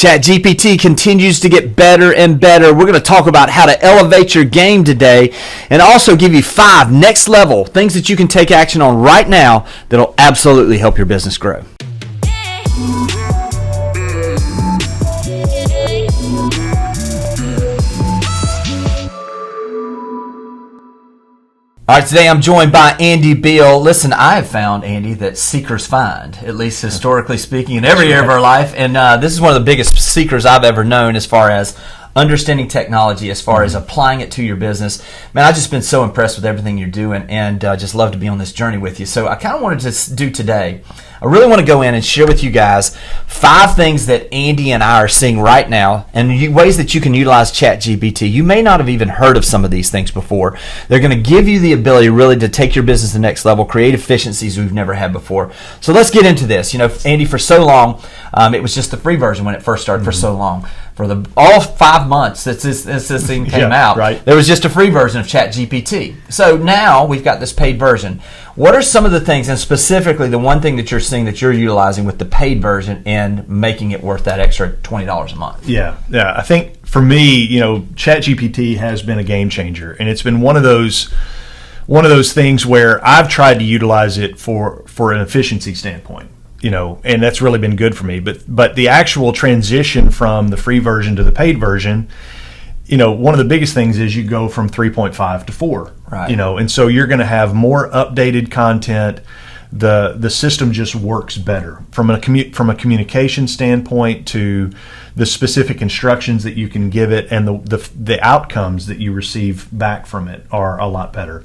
ChatGPT continues to get better and better. We're going to talk about how to elevate your game today and also give you 5 next level things that you can take action on right now that'll absolutely help your business grow. All right, today I'm joined by Andy Beal. Listen, I have found, Andy, that seekers find, at least historically speaking, in every area of our life. And this is one of the biggest seekers I've ever known as far as understanding technology, as far as applying it to your business. Man, I've just been so impressed with everything you're doing and just love to be on this journey with you. So I kind of wanted to do today, I really want to go in and share with you guys 5 things that Andy and I are seeing right now and ways that you can utilize ChatGPT. You may not have even heard of some of these things before. They're going to give you the ability really to take your business to the next level, create efficiencies we've never had before. So let's get into this. You know, Andy, for so long, it was just the free version when it first started for so long. For all 5 months that this thing came out, right, there was just a free version of ChatGPT. So now we've got this paid version. What are some of the things, and specifically the one thing that you're seeing that you're utilizing with the paid version and making it worth that extra $20 a month? Yeah. I think for me, you know, ChatGPT has been a game changer, and it's been one of those things where I've tried to utilize it for an efficiency standpoint. You know, and that's really been good for me. But the actual transition from the free version to the paid version, you know, one of the biggest things is you go from 3.5 to 4. Right. You know, and so you're going to have more updated content. The system just works better from a communication standpoint to the specific instructions that you can give it, and the outcomes that you receive back from it are a lot better.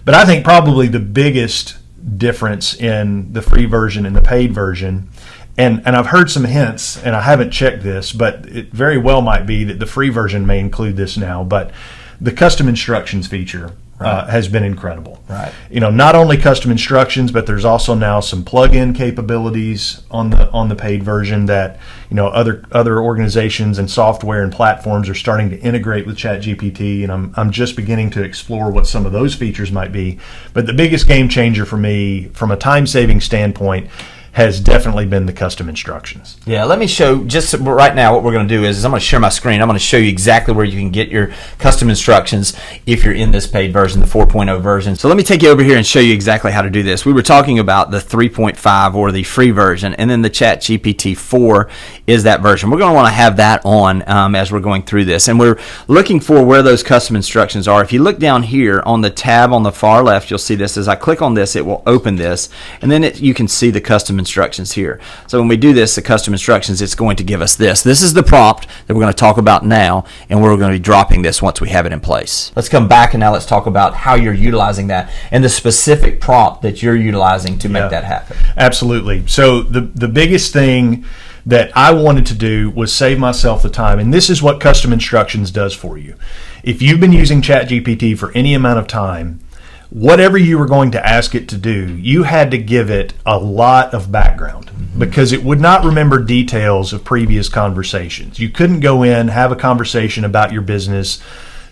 But I think probably the biggest difference in the free version and the paid version, and I've heard some hints, and I haven't checked this, but it very well might be that the free version may include this now, but the custom instructions feature has been incredible. Right. You know, not only custom instructions, but there's also now some plug-in capabilities on the paid version that, you know, other organizations and software and platforms are starting to integrate with ChatGPT, and I'm just beginning to explore what some of those features might be. But the biggest game changer for me, from a time-saving standpoint, has definitely been the custom instructions. Yeah, let me show, just right now what we're going to do is I'm going to share my screen. I'm going to show you exactly where you can get your custom instructions if you're in this paid version, the 4.0 version. So let me take you over here and show you exactly how to do this. We were talking about the 3.5 or the free version, and then the ChatGPT 4 is that version. We're going to want to have that on as we're going through this, and we're looking for where those custom instructions are. If you look down here on the tab on the far left, you'll see this. As I click on this, it will open this, and then you can see the custom instructions here. So when we do this, the custom instructions, it's going to give us this. This is the prompt that we're going to talk about now, and we're going to be dropping this once we have it in place. Let's come back and now let's talk about how you're utilizing that and the specific prompt that you're utilizing to make that happen. Absolutely. So the biggest thing that I wanted to do was save myself the time, and this is what custom instructions does for you. If you've been using ChatGPT for any amount of time, whatever you were going to ask it to do, you had to give it a lot of background because it would not remember details of previous conversations. You couldn't go in, have a conversation about your business,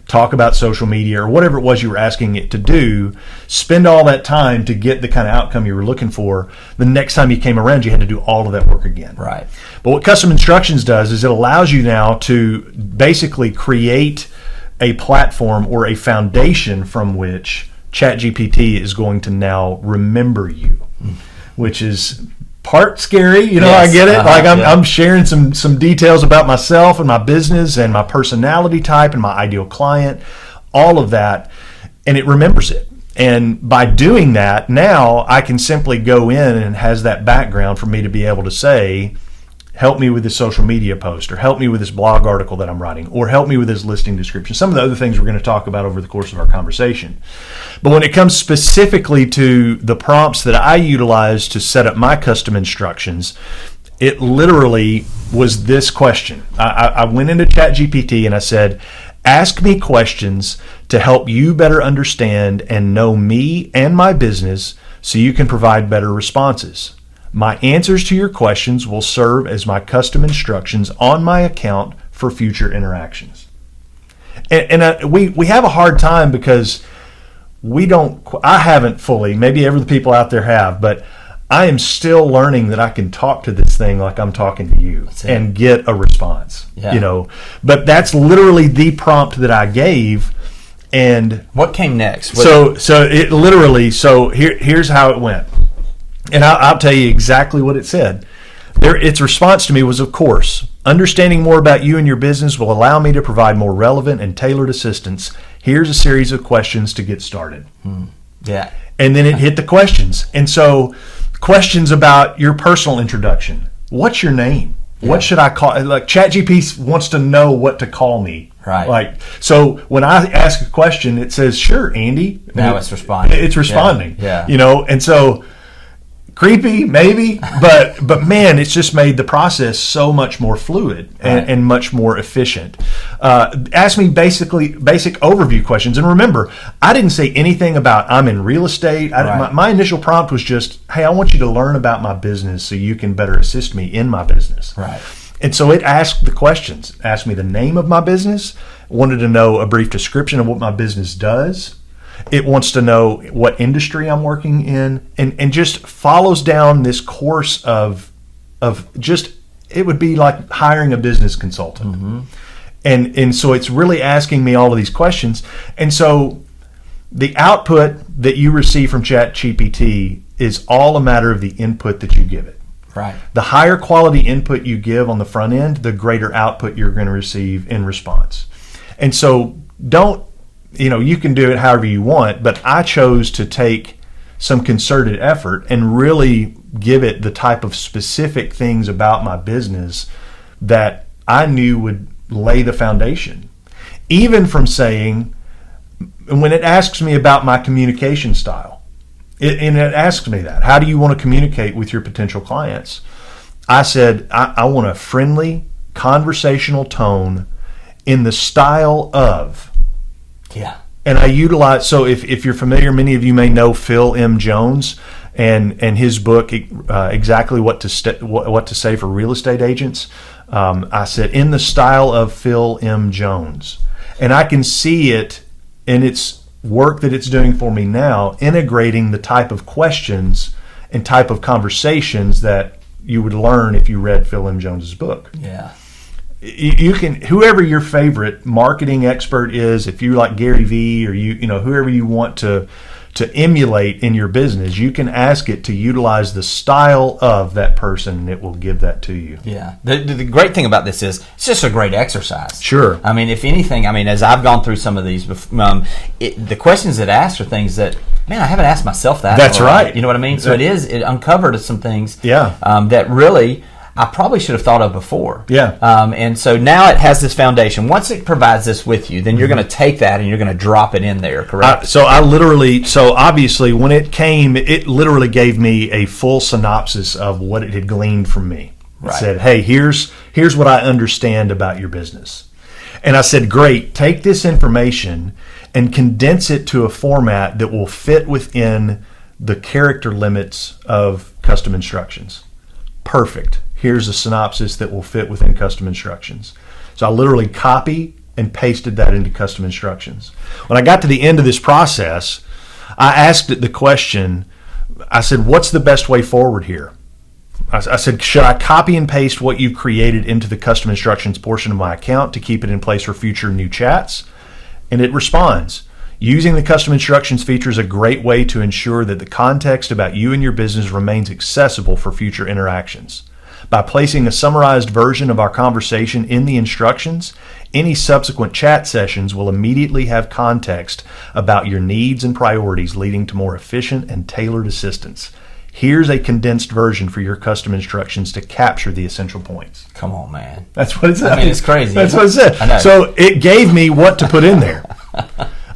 talk about social media or whatever it was you were asking it to do, spend all that time to get the kind of outcome you were looking for. The next time you came around, you had to do all of that work again. Right. But what custom instructions does is it allows you now to basically create a platform or a foundation from which ChatGPT is going to now remember you, which is part scary. You know, yes, I get it. I'm sharing some details about myself and my business and my personality type and my ideal client, all of that, and it remembers it. And by doing that, now I can simply go in and it has that background for me to be able to say, help me with this social media post, or help me with this blog article that I'm writing, or help me with this listing description. Some of the other things we're going to talk about over the course of our conversation. But when it comes specifically to the prompts that I utilize to set up my custom instructions, it literally was this question. I went into ChatGPT and I said, ask me questions to help you better understand and know me and my business so you can provide better responses. My answers to your questions will serve as my custom instructions on my account for future interactions. And we have a hard time because I haven't fully, maybe every people out there have, but I am still learning that I can talk to this thing like I'm talking to you and get a response. Yeah. But that's literally the prompt that I gave. And what came next? So it literally. So here's how it went, and I'll tell you exactly what it said. Its response to me was, of course, understanding more about you and your business will allow me to provide more relevant and tailored assistance. Here's a series of questions to get started. Yeah. And then it hit the questions. And so questions about your personal introduction. What's your name? Yeah. What should I call? Like ChatGPT wants to know what to call me. Right. Like, so when I ask a question, it says, sure, Andy. Now it's responding. It's responding. Yeah. And so creepy, maybe, but man, it's just made the process so much more fluid and much more efficient. Ask me basic overview questions, and remember, I didn't say anything about I'm in real estate. My initial prompt was just, hey, I want you to learn about my business so you can better assist me in my business. Right. And so it asked the questions. Asked me the name of my business. Wanted to know a brief description of what my business does. It wants to know what industry I'm working in, and just follows down this course of just, it would be like hiring a business consultant. Mm-hmm. And so it's really asking me all of these questions. And so the output that you receive from ChatGPT is all a matter of the input that you give it. Right. The higher quality input you give on the front end, the greater output you're going to receive in response. And so you can do it however you want, but I chose to take some concerted effort and really give it the type of specific things about my business that I knew would lay the foundation. Even from saying, when it asks me about my communication style, it asks me that, how do you want to communicate with your potential clients? I said, I want a friendly, conversational tone in the style of. Yeah. And I utilize, so if you're familiar, many of you may know Phil M. Jones and his book, Exactly What to Say for Real Estate Agents. I said, in the style of Phil M. Jones. And I can see it in its work that it's doing for me now, integrating the type of questions and type of conversations that you would learn if you read Phil M. Jones's book. Yeah. You can, whoever your favorite marketing expert is, if you like Gary Vee or whoever you want to emulate in your business, you can ask it to utilize the style of that person, and it will give that to you. Yeah. The great thing about this is it's just a great exercise. Sure. I mean, if anything, as I've gone through some of these, the questions it asks are things that, man, I haven't asked myself that. That's right. You know what I mean? So it uncovered some things that really I probably should have thought of before. Yeah. And so now it has this foundation. Once it provides this with you, then you're going to take that and you're going to drop it in there, correct? So obviously when it came, it literally gave me a full synopsis of what it had gleaned from me. It said, hey, here's what I understand about your business. And I said, great, take this information and condense it to a format that will fit within the character limits of custom instructions. Perfect. Here's a synopsis that will fit within custom instructions. So I literally copy and pasted that into custom instructions. When I got to the end of this process, I asked it the question, I said, what's the best way forward here? I said, should I copy and paste what you've created into the custom instructions portion of my account to keep it in place for future new chats? And it responds, using the custom instructions feature is a great way to ensure that the context about you and your business remains accessible for future interactions. By placing a summarized version of our conversation in the instructions, any subsequent chat sessions will immediately have context about your needs and priorities, leading to more efficient and tailored assistance. Here's a condensed version for your custom instructions to capture the essential points. Come on, man. That's what it said. It's crazy. That's what it said. I know. So it gave me what to put in there.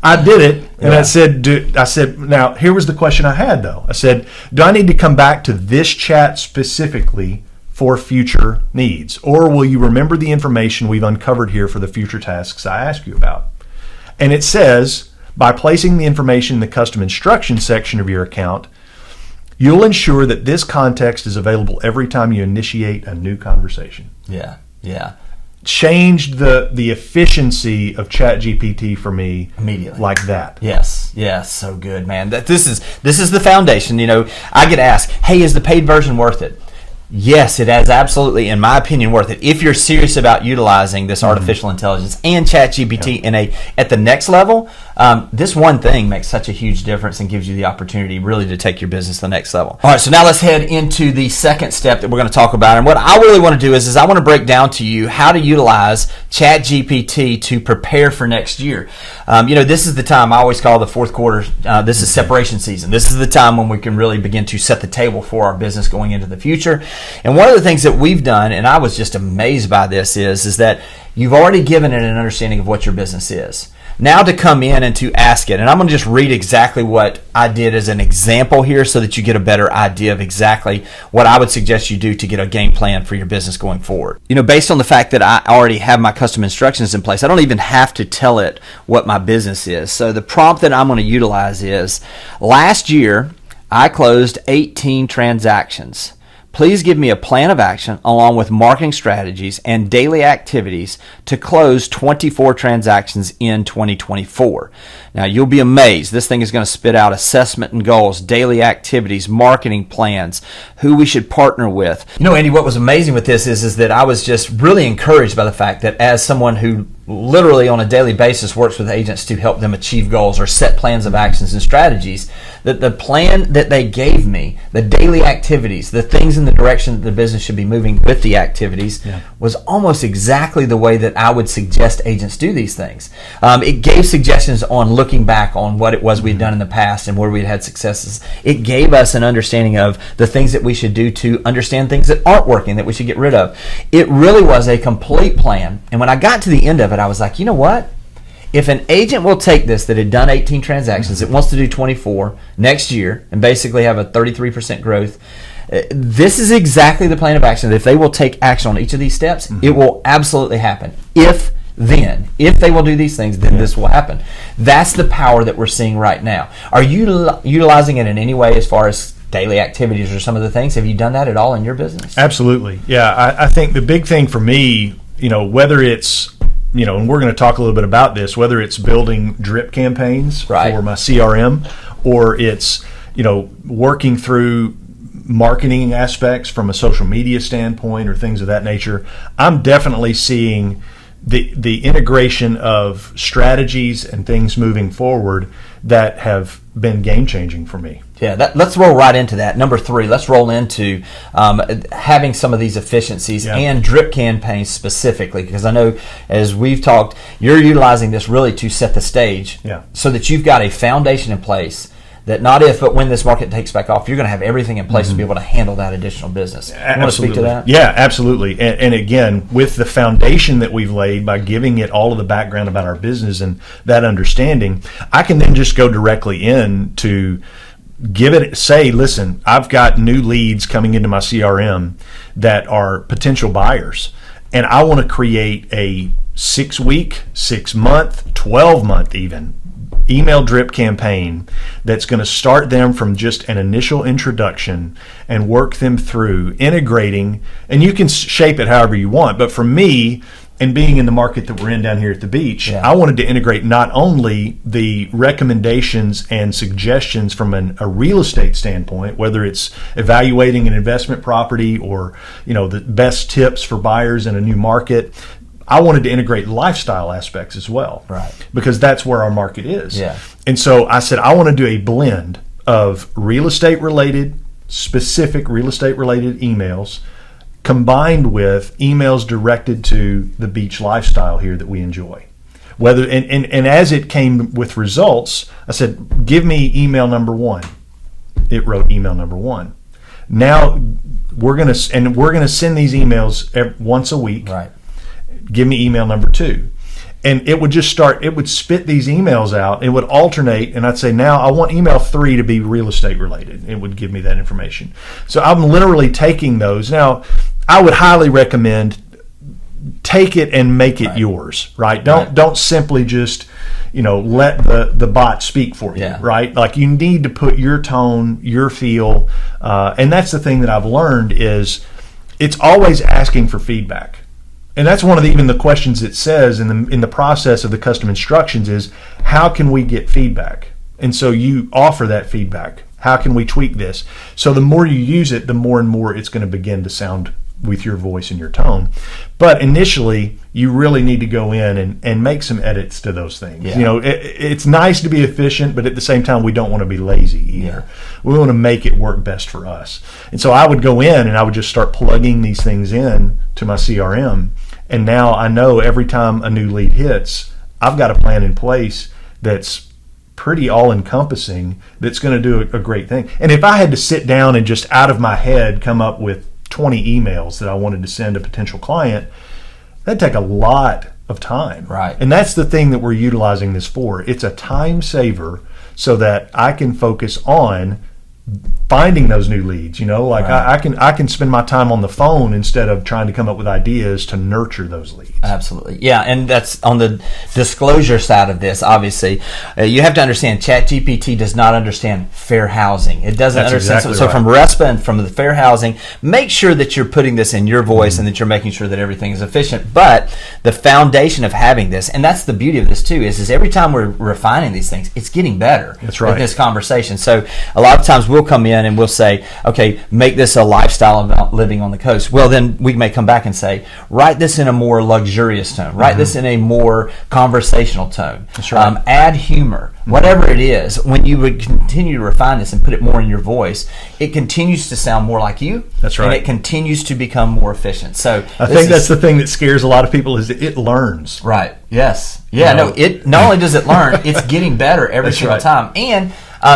I did it, and I said, now, here was the question I had, though. I said, do I need to come back to this chat specifically for future needs? Or will you remember the information we've uncovered here for the future tasks I ask you about? And it says, by placing the information in the custom instructions section of your account, you'll ensure that this context is available every time you initiate a new conversation. Yeah, yeah. Changed the efficiency of ChatGPT for me immediately, like that. Yes. Yeah, so good, man. This is the foundation. I get asked, "Hey, is the paid version worth it?" Yes, it is absolutely, in my opinion, worth it if you're serious about utilizing this artificial intelligence and ChatGPT at the next level. This one thing makes such a huge difference and gives you the opportunity really to take your business to the next level. All right, so now let's head into the second step that we're going to talk about. And what I really want to do is I want to break down to you how to utilize ChatGPT to prepare for next year. This is the time I always call the fourth quarter. This is separation season. This is the time when we can really begin to set the table for our business going into the future. And one of the things that we've done, and I was just amazed by this, is that you've already given it an understanding of what your business is. Now to come in and to ask it, and I'm going to just read exactly what I did as an example here so that you get a better idea of exactly what I would suggest you do to get a game plan for your business going forward. Based on the fact that I already have my custom instructions in place, I don't even have to tell it what my business is. So the prompt that I'm going to utilize is, last year I closed 18 transactions. Please give me a plan of action along with marketing strategies and daily activities to close 24 transactions in 2024. Now, you'll be amazed. This thing is going to spit out assessment and goals, daily activities, marketing plans, who we should partner with. Andy, what was amazing with this is that I was just really encouraged by the fact that as someone who literally on a daily basis works with agents to help them achieve goals or set plans of actions and strategies, that the plan that they gave me, the daily activities, the things in the direction that the business should be moving with the activities, was almost exactly the way that I would suggest agents do these things. It gave suggestions on looking back on what it was we'd done in the past and where we'd had successes. It gave us an understanding of the things that we should do to understand things that aren't working, that we should get rid of. It really was a complete plan. And when I got to the end of it, I was like, you know what? If an agent will take this that had done 18 transactions, it wants to do 24 next year and basically have a 33% growth, this is exactly the plan of action. That if they will take action on each of these steps, it will absolutely happen. If they will do these things, then this will happen. That's the power that we're seeing right now. Are you utilizing it in any way as far as daily activities or some of the things? Have you done that at all in your business? Absolutely. Yeah, I think the big thing for me, whether it's, and we're going to talk a little bit about this, whether it's building drip campaigns for my CRM, or it's, working through marketing aspects from a social media standpoint or things of that nature, I'm definitely seeing the integration of strategies and things moving forward that have been game-changing for me. Yeah, let's roll right into that. Number 3, let's roll into having some of these efficiencies and drip campaigns specifically, because I know as we've talked, you're utilizing this really to set the stage so that you've got a foundation in place that not if, but when this market takes back off, you're going to have everything in place to be able to handle that additional business. You want to speak to that? Yeah, absolutely. And again, with the foundation that we've laid by giving it all of the background about our business and that understanding, I can then just go directly in to say, listen, I've got new leads coming into my CRM that are potential buyers, and I want to create a 6-week, 6-month, 12-month even email drip campaign that's going to start them from just an initial introduction and work them through integrating, and you can shape it however you want. But for me, and being in the market that we're in down here at the beach, I wanted to integrate not only the recommendations and suggestions from a real estate standpoint, whether it's evaluating an investment property or the best tips for buyers in a new market, I wanted to integrate lifestyle aspects as well, because that's where our market is. And so I said, I want to do a blend of specific real estate related emails combined with emails directed to the beach lifestyle here that we enjoy. And as it came with results, I said, give me email number 1. It wrote email number 1. Now we're going to send these emails once a week. Give me email number 2. And it would spit these emails out. It would alternate, and I'd say, now I want email 3 to be real estate related. It would give me that information. So I'm literally taking those. Now, I would highly recommend take it and make it yours, right? Don't simply just, let the bot speak for you, right? Like, you need to put your tone, your feel, and that's the thing that I've learned is it's always asking for feedback. And that's one of even the questions it says in the process of the custom instructions is, how can we get feedback? And so you offer that feedback. How can we tweak this? So the more you use it, the more and more it's going to begin to sound with your voice and your tone. But initially, you really need to go in and make some edits to those things. Yeah. You know, it's nice to be efficient, but at the same time, we don't want to be lazy either. We want to make it work best for us. And so I would go in and I would just start plugging these things in to my CRM. And now I know every time a new lead hits, I've got a plan in place that's pretty all-encompassing, that's going to do a great thing. And if I had to sit down and just out of my head come up with 20 emails that I wanted to send a potential client, that'd take a lot of time. Right. And that's the thing that we're utilizing this for. It's a time saver so that I can focus on finding those new leads. You know, like Right. I can spend my time on the phone instead of trying to come up with ideas to nurture those leads. Absolutely. Yeah, and that's on the disclosure side of this, obviously. You have to understand, ChatGPT does not understand fair housing. It doesn't That's understand. exactly So right. from RESPA and from the fair housing, make sure that you're putting this in your voice and that you're making sure that everything is efficient. But the foundation of having this, and that's the beauty of this too, is every time we're refining these things, it's getting better. That's right. In this conversation. So a lot of times we'll come in and we'll say, okay, make this a lifestyle of living on the coast. Well, then we may come back and say, write this in a more luxurious tone. Write this in a more conversational tone. That's right. Add humor. Whatever it is, when you would continue to refine this and put it more in your voice, it continues to sound more like you. That's right. And it continues to become more efficient. So I think that's the thing that scares a lot of people is that it learns. right. Yes. Yeah. No. No. It not only does it learn, it's getting better every That's single right. time. And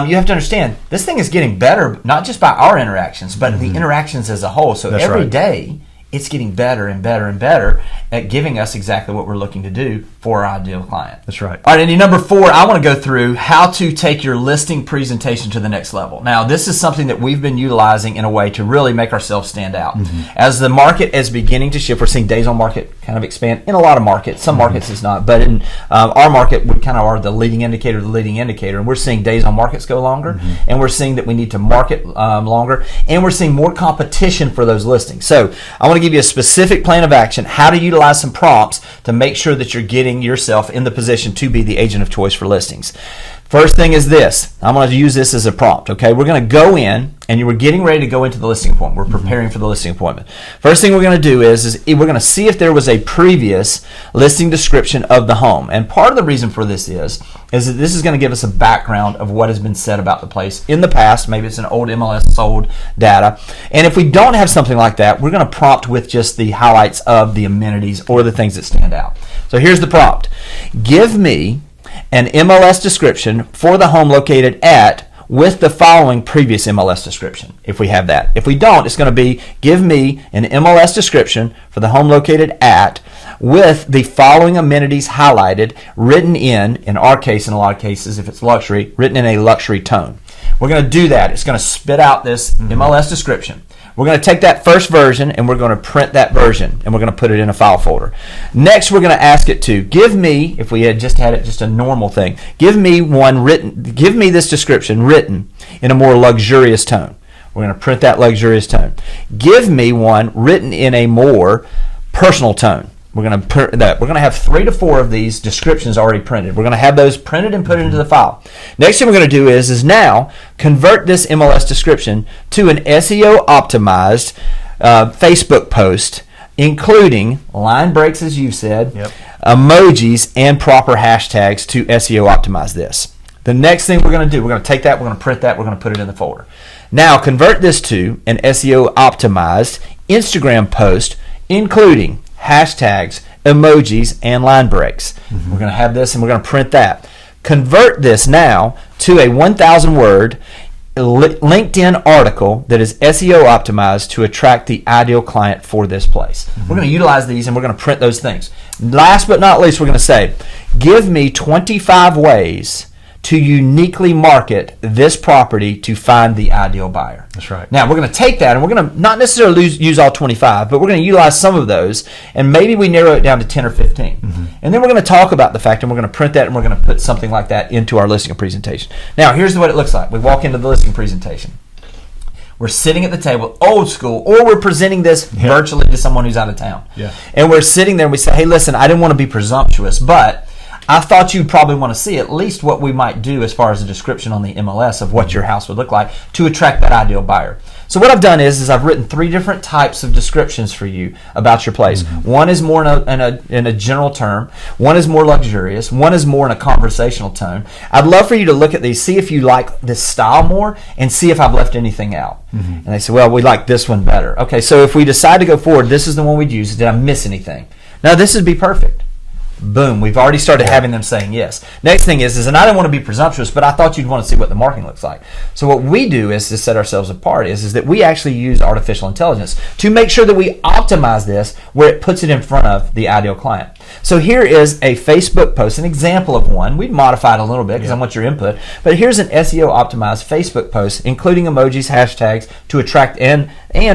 you have to understand, this thing is getting better not just by our interactions, but the interactions as a whole. So That's every right. day, it's getting better and better and better at giving us exactly what we're looking to do for our ideal client. That's right. All right, Andy, number 4, I want to go through how to take your listing presentation to the next level. Now, this is something that we've been utilizing in a way to really make ourselves stand out. As the market is beginning to shift, we're seeing days on market kind of expand in a lot of markets. Some markets is not, but in our market, we kind of are the leading indicator, and we're seeing days on markets go longer, and we're seeing that we need to market longer, and we're seeing more competition for those listings. So I want to give you a specific plan of action, how to utilize some prompts to make sure that you're getting yourself in the position to be the agent of choice for listings. First thing is this. I'm going to use this as a prompt, okay? We're going to go in, and we're getting ready to go into the listing appointment. We're preparing for the listing appointment. First thing we're going to do is we're going to see if there was a previous listing description of the home. And part of the reason for this is that this is going to give us a background of what has been said about the place in the past. Maybe it's an old MLS sold data. And if we don't have something like that, we're going to prompt with just the highlights of the amenities or the things that stand out. So here's the prompt. Give me an MLS description for the home located at with the following previous MLS description, if we have that. If we don't, it's going to be give me an MLS description for the home located at with the following amenities highlighted, written in our case, in a lot of cases, if it's luxury, written in a luxury tone. We're going to do that. It's going to spit out this MLS description. We're going to take that first version and we're going to print that version and we're going to put it in a file folder. Next, we're going to ask it to give me, if we had just a normal thing, give me this description written in a more luxurious tone. We're going to print that luxurious tone. Give me one written in a more personal tone. We're going to print that. We're going to have 3 to 4 of these descriptions already printed. We're going to have those printed and put into the file. Next thing we're going to do is now convert this MLS description to an SEO optimized Facebook post, including line breaks, as you said, emojis, and proper hashtags to SEO optimize this. The next thing we're going to do, we're going to take that, we're going to print that, we're going to put it in the folder. Now convert this to an SEO optimized Instagram post, including hashtags, emojis, and line breaks. We're going to have this and we're going to print that. Convert this now to a 1,000-word LinkedIn article that is SEO optimized to attract the ideal client for this place. We're going to utilize these and we're going to print those things. Last but not least, we're going to say, give me 25 ways to uniquely market this property to find the ideal buyer. That's right. Now, we're going to take that and we're going to not necessarily use all 25, but we're going to utilize some of those and maybe we narrow it down to 10 or 15. And then we're going to talk about the fact and we're going to print that and we're going to put something like that into our listing presentation. Now, here's what it looks like. We walk into the listing presentation. We're sitting at the table, old school, or we're presenting this virtually to someone who's out of town. Yeah. And we're sitting there and we say, hey, listen, I didn't want to be presumptuous, but I thought you'd probably want to see at least what we might do as far as a description on the MLS of what your house would look like to attract that ideal buyer. So what I've done is I've written 3 different types of descriptions for you about your place. One is more in a general term. One is more luxurious. One is more in a conversational tone. I'd love for you to look at these, see if you like this style more, and see if I've left anything out. And they say, well, we like this one better. Okay, so if we decide to go forward, this is the one we'd use. Did I miss anything? Now, this would be perfect. Boom, we've already started having them saying yes. Next thing is, and I didn't want to be presumptuous, but I thought you'd want to see what the marketing looks like. So what we do is to set ourselves apart is that we actually use artificial intelligence to make sure that we optimize this where it puts it in front of the ideal client. So here is a Facebook post, an example of one. We've modified a little bit because I want your input, but here's an SEO optimized Facebook post, including emojis, hashtags to attract and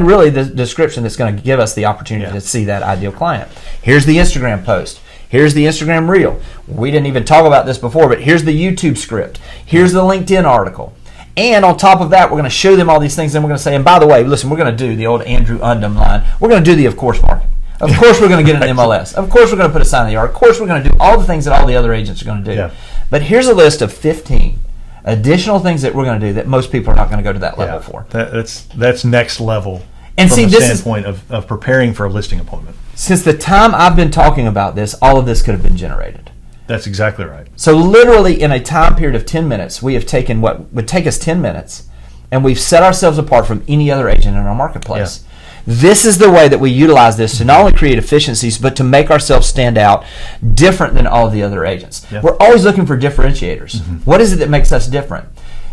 really the description that's going to give us the opportunity to see that ideal client. Here's the Instagram post. Here's the Instagram reel. We didn't even talk about this before, but here's the YouTube script. Here's the LinkedIn article. And on top of that, we're going to show them all these things. And we're going to say, and by the way, listen, we're going to do the old Andrew Undum line. We're going to do the of course market. Of course we're going to get an MLS. Of course we're going to put a sign in the yard. Of course we're going to do all the things that all the other agents are going to do. Yeah. But here's a list of 15 additional things that we're going to do that most people are not going to go to that level for. That's next level. And from see, the standpoint of preparing for a listing appointment. Since the time I've been talking about this, all of this could have been generated. That's exactly right. So literally in a time period of 10 minutes, we have taken what would take us 10 minutes, and we've set ourselves apart from any other agent in our marketplace. Yeah. This is the way that we utilize this to not only create efficiencies, but to make ourselves stand out different than all of the other agents. Yeah. We're always looking for differentiators. What is it that makes us different?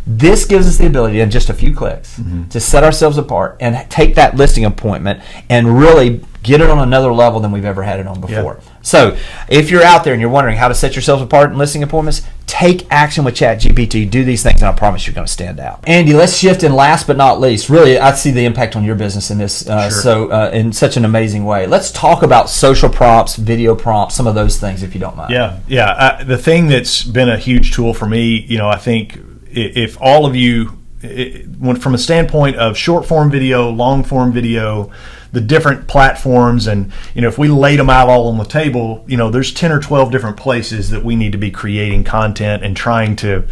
This gives us the ability in just a few clicks to set ourselves apart and take that listing appointment and really get it on another level than we've ever had it on before. Yeah. So if you're out there and you're wondering how to set yourself apart in listing appointments, take action with ChatGPT. Do these things and I promise you're going to stand out. Andy, let's shift, and last but not least, really I see the impact on your business in this in such an amazing way. Let's talk about social prompts, video prompts, some of those things if you don't mind. Yeah. The thing that's been a huge tool for me, I think if all of you, from a standpoint of short form video, long form video, the different platforms, and if we laid them out all on the table, there's 10 or 12 different places that we need to be creating content and trying to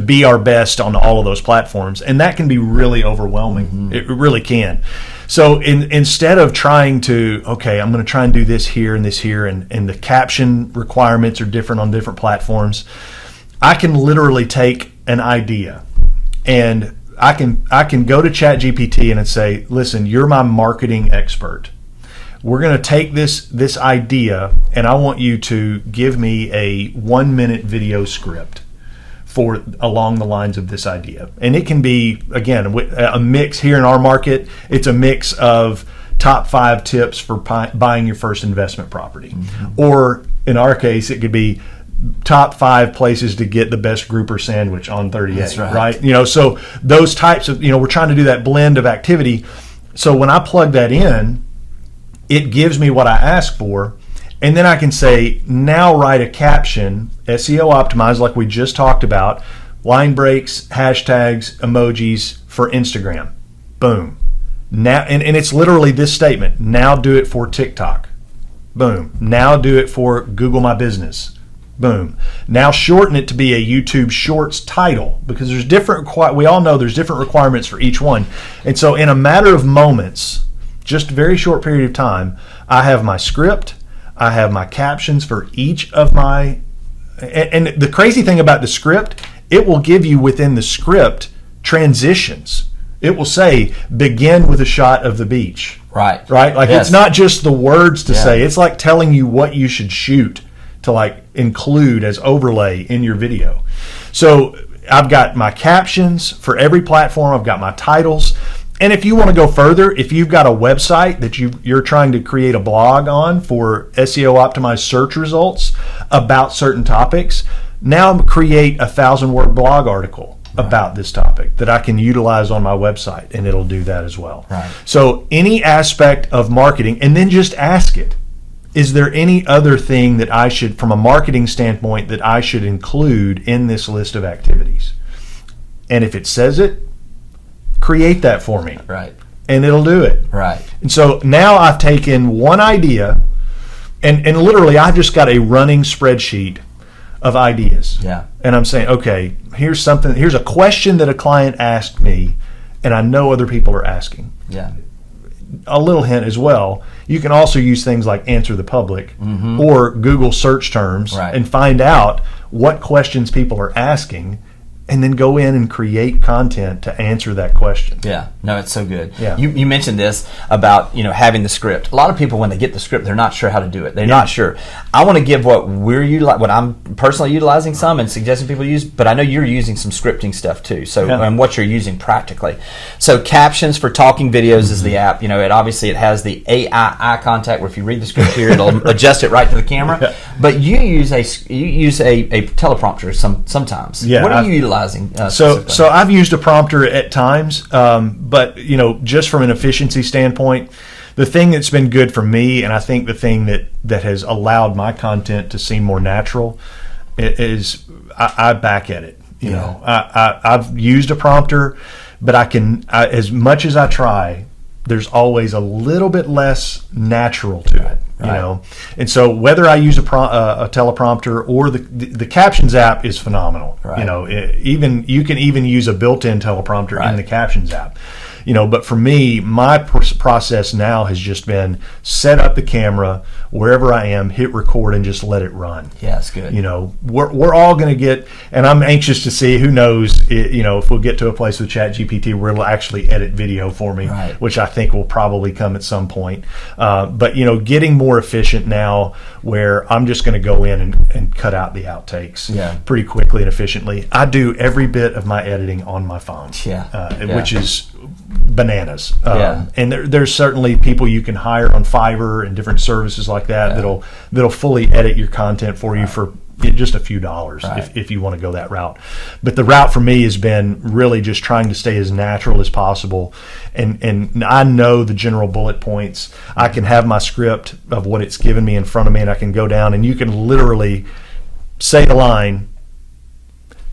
be our best on all of those platforms, and that can be really overwhelming. It really can. So instead of trying to, okay, I'm going to try and do this here and this here, and the caption requirements are different on different platforms, I can literally take an idea and I can go to ChatGPT and say, listen, you're my marketing expert. We're going to take this idea and I want you to give me a 1-minute video script for along the lines of this idea. And it can be, again, a mix here in our market. It's a mix of top 5 tips for buying your first investment property. Or in our case, it could be top 5 places to get the best grouper sandwich on 38. That's right? So those types of, we're trying to do that blend of activity. So when I plug that in, it gives me what I ask for, and then I can say, now write a caption, SEO optimized like we just talked about, line breaks, hashtags, emojis for Instagram. Boom. Now, and it's literally this statement, now do it for TikTok. Boom. Now do it for Google My Business. Boom. Now shorten it to be a YouTube Shorts title, because there's we all know there's different requirements for each one. And so in a matter of moments, just a very short period of time, I have my script, I have my captions for each of my, and the crazy thing about the script, it will give you within the script transitions. It will say, begin with a shot of the beach. Right? Like It's not just the words to say, it's like telling you what you should shoot to include as overlay in your video. So I've got my captions for every platform. I've got my titles. And if you want to go further, if you've got a website that you're trying to create a blog on for SEO optimized search results about certain topics, now create a 1,000-word blog article about this topic that I can utilize on my website, and it'll do that as well. Right. So any aspect of marketing, and then just ask it, is there any other thing that I should, from a marketing standpoint, that I should include in this list of activities? And if it says it, create that for me. Right. And it'll do it. Right. And so now I've taken one idea, and literally I've just got a running spreadsheet of ideas. Yeah. And I'm saying, okay, here's a question that a client asked me, and I know other people are asking. Yeah. A little hint as well, you can also use things like Answer the Public or Google search terms and find out what questions people are asking, and then go in and create content to answer that question. Yeah, no, it's so good. Yeah. You mentioned this about having the script. A lot of people, when they get the script, they're not sure how to do it. They're not sure. I want to give what I'm personally utilizing some and suggesting people use, but I know you're using some scripting stuff too. So and what you're using practically. So Captions for Talking Videos is the app. It has the AI eye contact where if you read the script here, it'll adjust it right to the camera. Yeah. But you use a teleprompter sometimes. Yeah, what are you utilizing? So I've used a prompter at times, but just from an efficiency standpoint, the thing that's been good for me, and I think the thing that has allowed my content to seem more natural, is I back at it. I've used a prompter, but as much as I try, there's always a little bit less natural to it. And so whether I use a teleprompter or the Captions app is phenomenal. You can even use a built-in teleprompter in the Captions app. But for me, my process now has just been set up the camera wherever I am, hit record, and just let it run. Yeah, that's good. We're all going to get, and I'm anxious to see, who knows, if we'll get to a place with ChatGPT where it'll actually edit video for me, which I think will probably come at some point. But getting more efficient now, where I'm just going to go in and cut out the outtakes pretty quickly and efficiently. I do every bit of my editing on my phone, which is bananas. And there's certainly people you can hire on Fiverr and different services like that that'll fully edit your content for you for just a few dollars if you want to go that route. But the route for me has been really just trying to stay as natural as possible, and I know the general bullet points. I can have my script of what it's given me in front of me, and I can go down and you can literally say the line,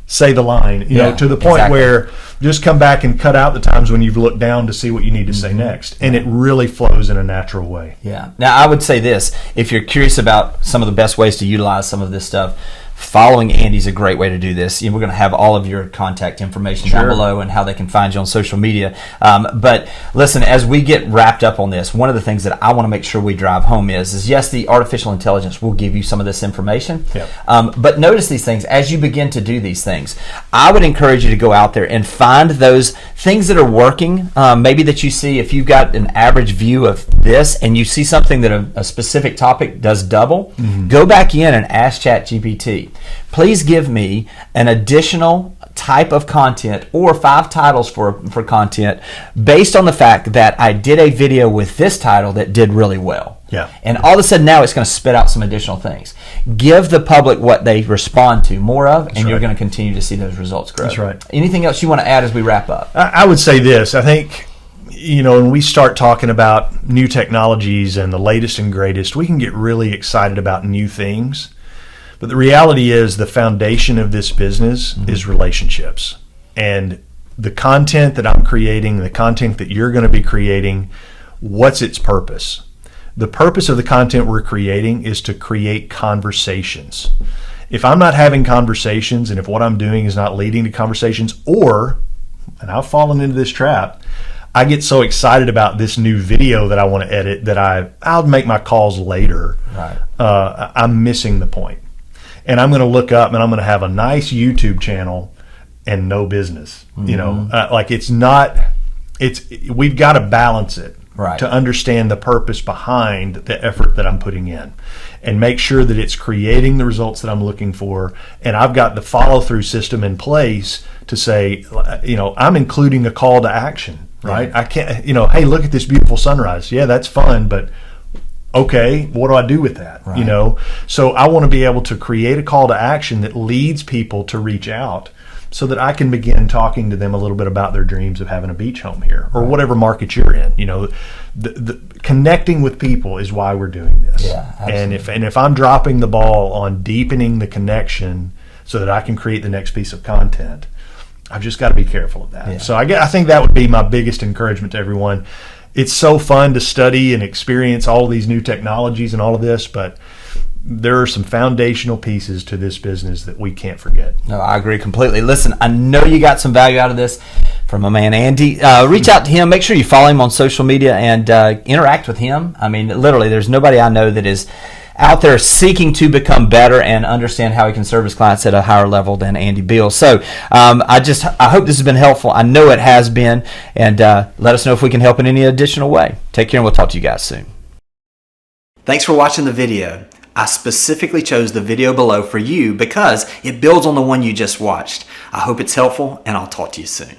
to the point where just come back and cut out the times when you've looked down to see what you need to say next. And it really flows in a natural way. Yeah. Now, I would say this. If you're curious about some of the best ways to utilize some of this stuff, following Andy's a great way to do this. We're going to have all of your contact information down below and how they can find you on social media. But listen, as we get wrapped up on this, one of the things that I want to make sure we drive home is yes, the artificial intelligence will give you some of this information. But notice these things as you begin to do these things. I would encourage you to go out there and find those things that are working. Maybe that you see, if you've got an average view of this and you see something that a specific topic does double, go back in and ask ChatGPT. Please give me an additional type of content or 5 titles for content based on the fact that I did a video with this title that did really well. And all of a sudden now it's going to spit out some additional things. Give the public what they respond to more of, and you're going to continue to see those results grow. That's right. Anything else you want to add as we wrap up? I would say this. I think, when we start talking about new technologies and the latest and greatest, we can get really excited about new things. But the reality is the foundation of this business is relationships. And the content that I'm creating, the content that you're going to be creating, what's its purpose? The purpose of the content we're creating is to create conversations. If I'm not having conversations, and if what I'm doing is not leading to conversations, and I've fallen into this trap, I get so excited about this new video that I want to edit that I'll make my calls later. I'm missing the point. And I'm going to look up and I'm going to have a nice YouTube channel and no business. We've got to balance it to understand the purpose behind the effort that I'm putting in and make sure that it's creating the results that I'm looking for. And I've got the follow through system in place to say, I'm including a call to action, right? I can't, hey, look at this beautiful sunrise. Yeah, that's fun, but okay, what do I do with that? So I want to be able to create a call to action that leads people to reach out so that I can begin talking to them a little bit about their dreams of having a beach home here or whatever market you're in. The connecting with people is why we're doing this. And if I'm dropping the ball on deepening the connection so that I can create the next piece of content, I've just got to be careful of that. So I think that would be my biggest encouragement to everyone. It's so fun to study and experience all of these new technologies and all of this, but there are some foundational pieces to this business that we can't forget. No, I agree completely. Listen, I know you got some value out of this from my man Andy. Reach out to him. Make sure you follow him on social media and interact with him. I mean, literally, there's nobody I know that is out there seeking to become better and understand how he can serve his clients at a higher level than Andy Beal. So I hope this has been helpful. I know it has been. And let us know if we can help in any additional way. Take care, and we'll talk to you guys soon. Thanks for watching the video. I specifically chose the video below for you because it builds on the one you just watched. I hope it's helpful, and I'll talk to you soon.